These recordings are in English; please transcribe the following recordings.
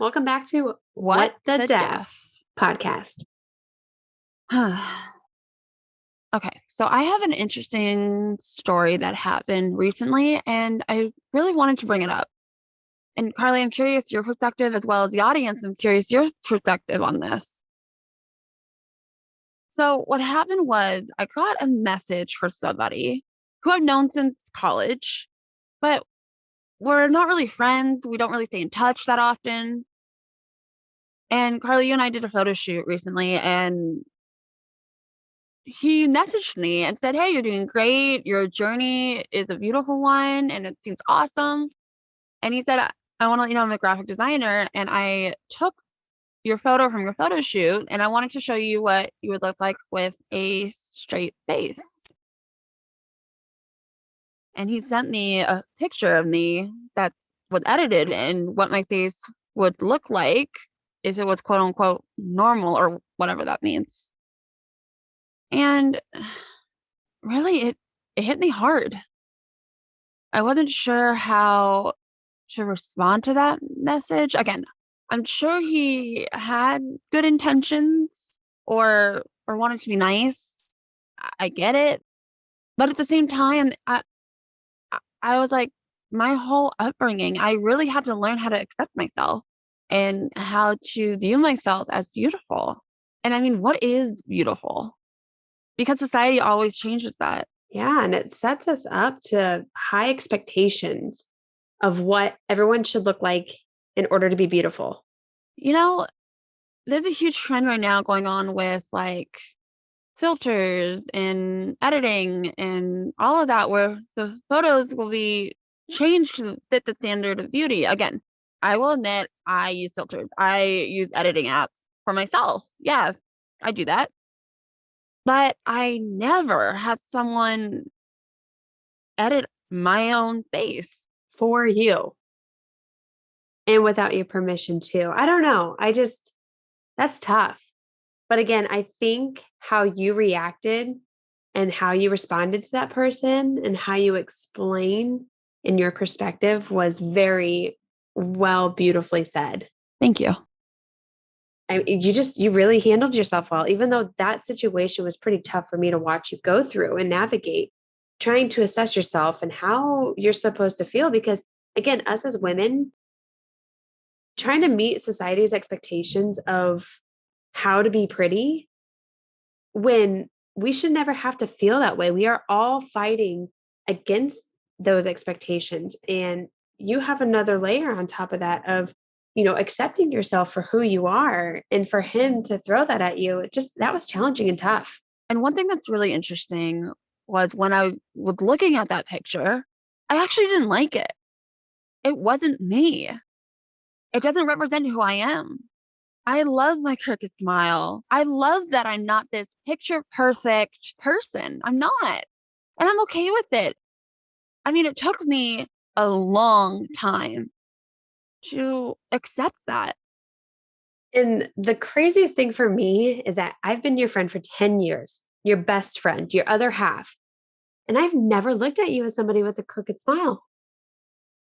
Welcome back to What What the the Deaf Deaf? podcast. Okay, so I have an interesting story that happened recently, and I really wanted to bring it up. And Carly, I'm curious your perspective as well as the audience. I'm curious your perspective on this. So, what happened was I got a message for somebody who I've known since college, but we're not really friends. We don't really stay in touch that often. And Carly, you and I did a photo shoot recently, and he messaged me and said, "Hey, you're doing great. Your journey is a beautiful one and it seems awesome." And he said, "I want to let you know I'm a graphic designer and I took your photo from your photo shoot and I wanted to show you what you would look like with a straight face." And he sent me a picture of me that was edited and what my face would look like if it was quote unquote normal or whatever that means. And really, it hit me hard. I wasn't sure how to respond to that message. Again, I'm sure he had good intentions or wanted to be nice. I get it. But at the same time, I was like, my whole upbringing, I really had to learn how to accept myself and how to view myself as beautiful. And I mean, what is beautiful? Because society always changes that. Yeah, and it sets us up to high expectations of what everyone should look like in order to be beautiful. You know, there's a huge trend right now going on with like filters and editing and all of that, where the photos will be changed to fit the standard of beauty. Again, I will admit I use filters, I use editing apps for myself. Yeah, I do that. But I never had someone edit my own face. For you and without your permission too. I don't know. That's tough. But again, I think how you reacted and how you responded to that person and how you explain in your perspective was very well, beautifully said. Thank you. You really handled yourself well, even though that situation was pretty tough for me to watch you go through and navigate, trying to assess yourself and how you're supposed to feel. Because again, us as women, trying to meet society's expectations of how to be pretty when we should never have to feel that way. We are all fighting against those expectations. And you have another layer on top of that of, accepting yourself for who you are. And for him to throw that at you, that was challenging and tough. And one thing that's really interesting was when I was looking at that picture, I actually didn't like it. It wasn't me. It doesn't represent who I am. I love my crooked smile. I love that I'm not this picture perfect person. I'm not. And I'm okay with it. I mean, it took me a long time to accept that. And the craziest thing for me is that I've been your friend for 10 years, your best friend, your other half. And I've never looked at you as somebody with a crooked smile.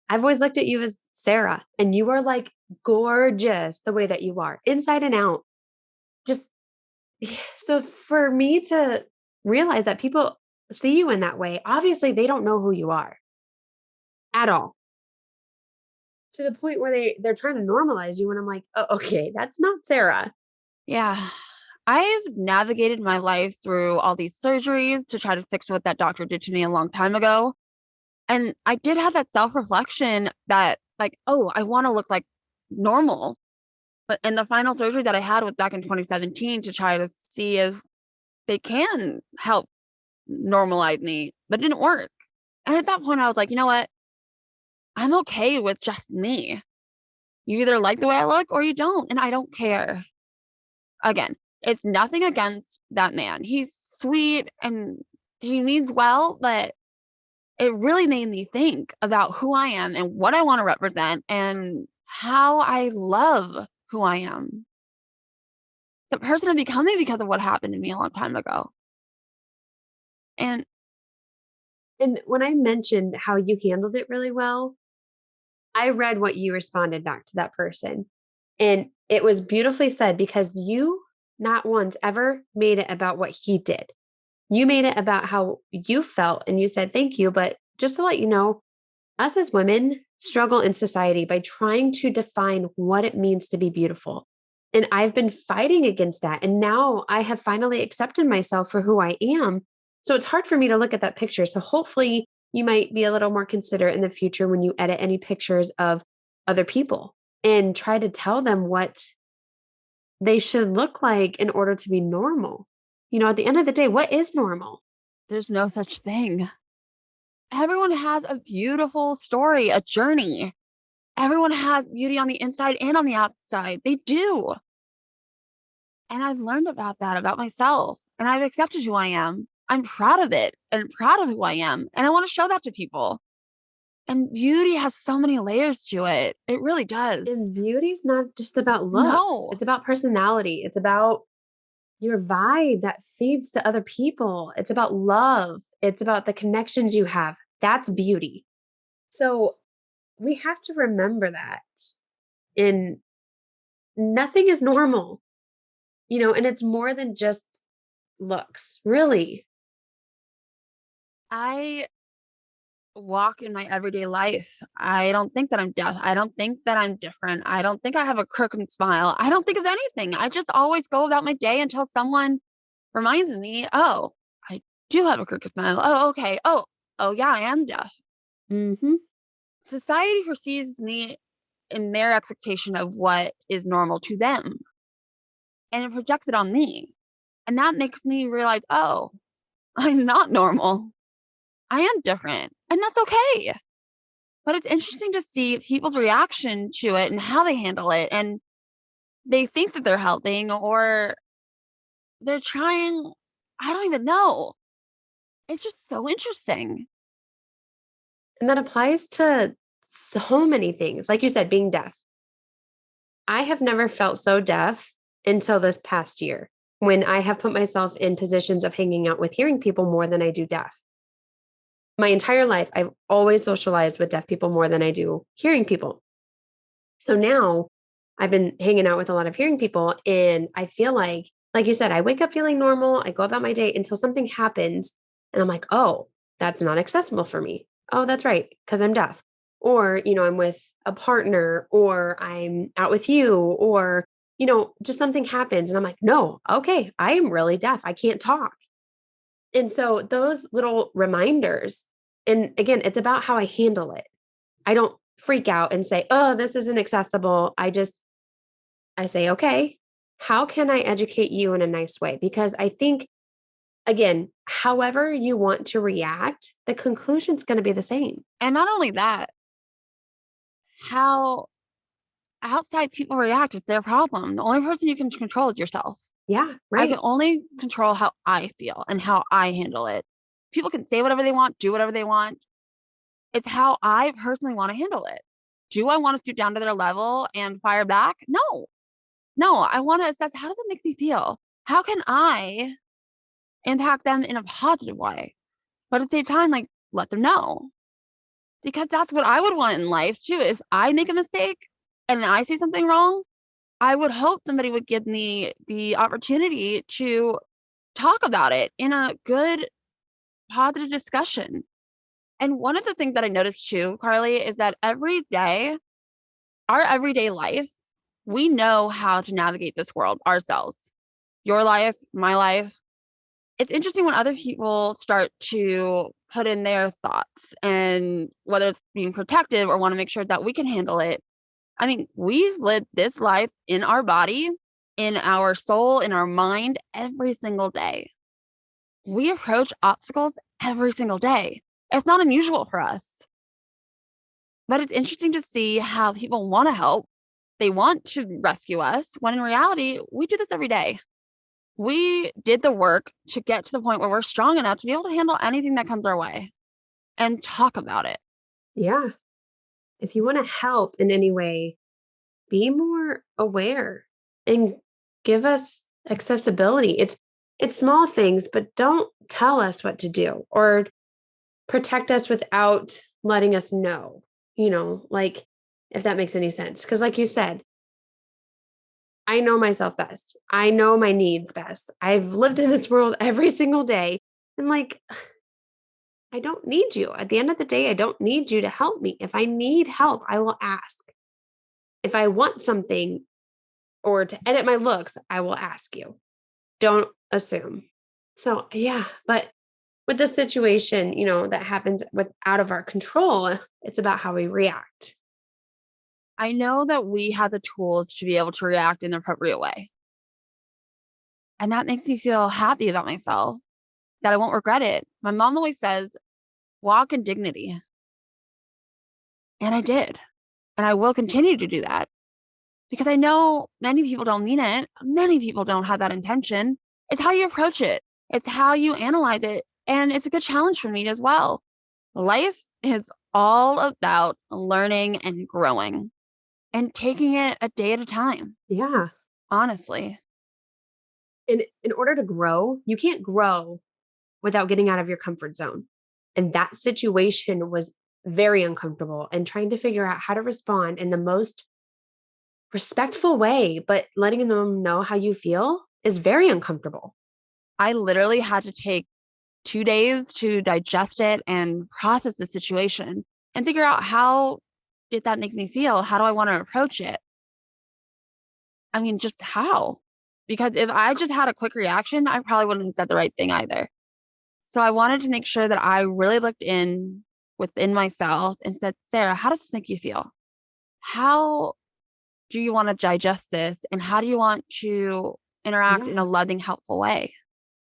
I've always looked at you as Sarah, and you are like gorgeous the way that you are, inside and out. Just so for me to realize that people see you in that way, obviously they don't know who you are at all. To the point where they're trying to normalize you, and I'm like, oh, okay, that's not Sarah. Yeah. I've navigated my life through all these surgeries to try to fix what that doctor did to me a long time ago. And I did have that self reflection that, like, oh, I want to look like normal. But in the final surgery that I had was back in 2017 to try to see if they can help normalize me, but it didn't work. And at that point, I was like, you know what? I'm okay with just me. You either like the way I look or you don't, and I don't care. Again, it's nothing against that man. He's sweet and he means well, but it really made me think about who I am and what I want to represent and how I love who I am. The person I'm becoming because of what happened to me a long time ago. And And when I mentioned how you handled it really well, I read what you responded back to that person. And it was beautifully said because you not once ever made it about what he did. You made it about how you felt and you said thank you. But just to let you know, us as women struggle in society by trying to define what it means to be beautiful. And I've been fighting against that. And now I have finally accepted myself for who I am. So it's hard for me to look at that picture. So hopefully you might be a little more considerate in the future when you edit any pictures of other people and try to tell them what they should look like in order to be normal. At the end of the day, what is normal? There's no such thing. Everyone has a beautiful story, a journey. Everyone has beauty on the inside and on the outside. They do. And I've learned about that about myself. And I've accepted who I am. I'm proud of it and proud of who I am. And I want to show that to people. And beauty has so many layers to it. It really does. And beauty's not just about looks, No, it's about personality. It's about your vibe that feeds to other people. It's about love. It's about the connections you have. That's beauty. So we have to remember that. And nothing is normal, and it's more than just looks, really. I walk in my everyday life. I don't think that I'm deaf. I don't think that I'm different. I don't think I have a crooked smile. I don't think of anything. I just always go about my day until someone reminds me, oh, I do have a crooked smile. Oh, okay. Oh, yeah, I am deaf. Hmm. Society perceives me in their expectation of what is normal to them, and it projects it on me. And that makes me realize, oh, I'm not normal. I am different. And that's okay. But it's interesting to see people's reaction to it and how they handle it. And they think that they're helping or they're trying. I don't even know. It's just so interesting. And that applies to so many things. Like you said, being deaf. I have never felt so deaf until this past year when I have put myself in positions of hanging out with hearing people more than I do deaf. My entire life, I've always socialized with deaf people more than I do hearing people. So now I've been hanging out with a lot of hearing people, and I feel like you said, I wake up feeling normal. I go about my day until something happens, and I'm like, oh, that's not accessible for me. Oh, that's right, because I'm deaf. Or, I'm with a partner, or I'm out with you, or, just something happens, and I'm like, no, okay, I am really deaf. I can't talk. And so those little reminders, and again, it's about how I handle it. I don't freak out and say, oh, this isn't accessible. I say, okay, how can I educate you in a nice way? Because I think, again, however you want to react, the conclusion's going to be the same. And not only that, how outside people react is their problem. The only person you can control is yourself. Yeah, I can right. only control how I feel and how I handle it. People can say whatever they want, do whatever they want. It's how I personally want to handle it. Do I want to stoop down to their level and fire back? No. No, I want to assess how does it make me feel? How can I impact them in a positive way? But at the same time, like, let them know. Because that's what I would want in life too. If I make a mistake and I say something wrong, I would hope somebody would give me the opportunity to talk about it in a good, positive discussion. And one of the things that I noticed too, Carly, is that every day, our everyday life, we know how to navigate this world ourselves. Your life, my life. It's interesting when other people start to put in their thoughts and whether it's being protective or want to make sure that we can handle it. I mean, we've lived this life in our body, in our soul, in our mind every single day. We approach obstacles every single day. It's not unusual for us, but it's interesting to see how people want to help. They want to rescue us when in reality, we do this every day. We did the work to get to the point where we're strong enough to be able to handle anything that comes our way and talk about it. Yeah. If you want to help in any way, be more aware and give us accessibility. It's small things, but don't tell us what to do or protect us without letting us know, like if that makes any sense. Because, like you said, I know myself best. I know my needs best. I've lived in this world every single day. And like, I don't need you. At the end of the day, I don't need you to help me. If I need help, I will ask. If I want something or to edit my looks, I will ask you. Don't assume. So, yeah, but with the situation, that happens with out of our control, it's about how we react. I know that we have the tools to be able to react in the appropriate way. And that makes me feel happy about myself that I won't regret it. My mom always says, walk in dignity. And I did. And I will continue to do that because I know many people don't mean it. Many people don't have that intention. It's how you approach it, it's how you analyze it. And it's a good challenge for me as well. Life is all about learning and growing and taking it a day at a time, Yeah. honestly. In order to grow, you can't grow without getting out of your comfort zone. And that situation was very uncomfortable and trying to figure out how to respond in the most respectful way, but letting them know how you feel is very uncomfortable. I literally had to take 2 days to digest it and process the situation and figure out how did that make me feel? How do I want to approach it? I mean, just how? Because if I just had a quick reaction, I probably wouldn't have said the right thing either. So I wanted to make sure that I really looked in within myself and said, Sarah, how does this make you feel? How do you want to digest this? And how do you want to interact in a Yeah. loving, helpful way?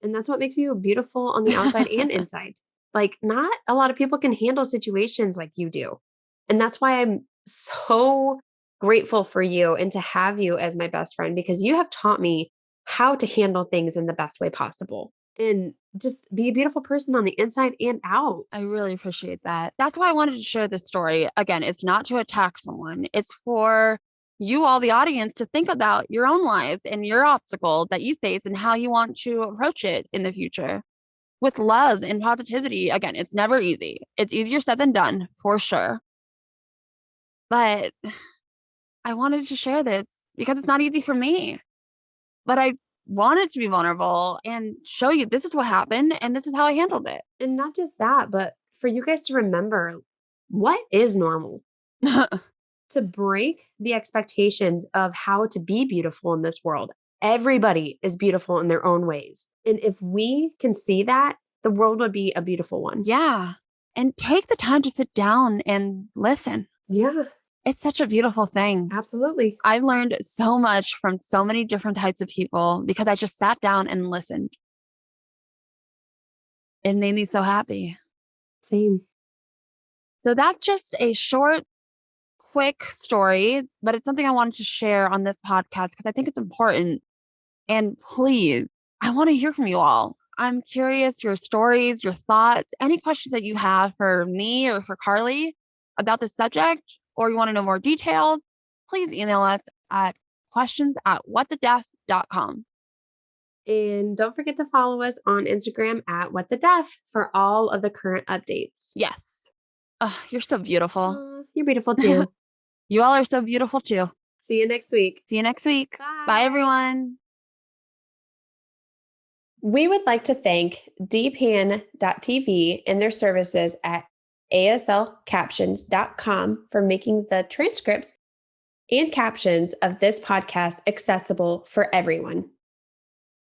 And that's what makes you beautiful on the outside and inside. Like, not a lot of people can handle situations like you do. And that's why I'm so grateful for you and to have you as my best friend because you have taught me how to handle things in the best way possible and just be a beautiful person on the inside and out. I really appreciate that. That's why I wanted to share this story. Again, it's not to attack someone, it's for you, all the audience, to think about your own lives and your obstacle that you face and how you want to approach it in the future with love and positivity. Again, it's never easy. It's easier said than done, for sure. But I wanted to share this because it's not easy for me. But I wanted to be vulnerable and show you this is what happened and this is how I handled it. And not just that, but for you guys to remember what is normal, to break the expectations of how to be beautiful in this world. Everybody is beautiful in their own ways. And if we can see that, the world would be a beautiful one. Yeah. And take the time to sit down and listen. Yeah, It's such a beautiful thing. absolutely. I learned so much from so many different types of people because I just sat down and listened. It made me so happy. Same. So that's just a short, quick story, but it's something I wanted to share on this podcast because I think it's important. And please, I want to hear from you all. I'm curious your stories, your thoughts, any questions that you have for me or for Carly about this subject, or you want to know more details, please email us at questions@whatthedeaf.com. And don't forget to follow us on Instagram at What the Deaf for all of the current updates. Yes. Oh, you're so beautiful. You're beautiful too. You all are so beautiful too. See you next week. See you next week. Bye. Bye everyone. We would like to thank dpan.tv and their services at aslcaptions.com for making the transcripts and captions of this podcast accessible for everyone.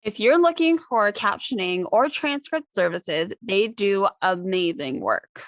If you're looking for captioning or transcript services, they do amazing work.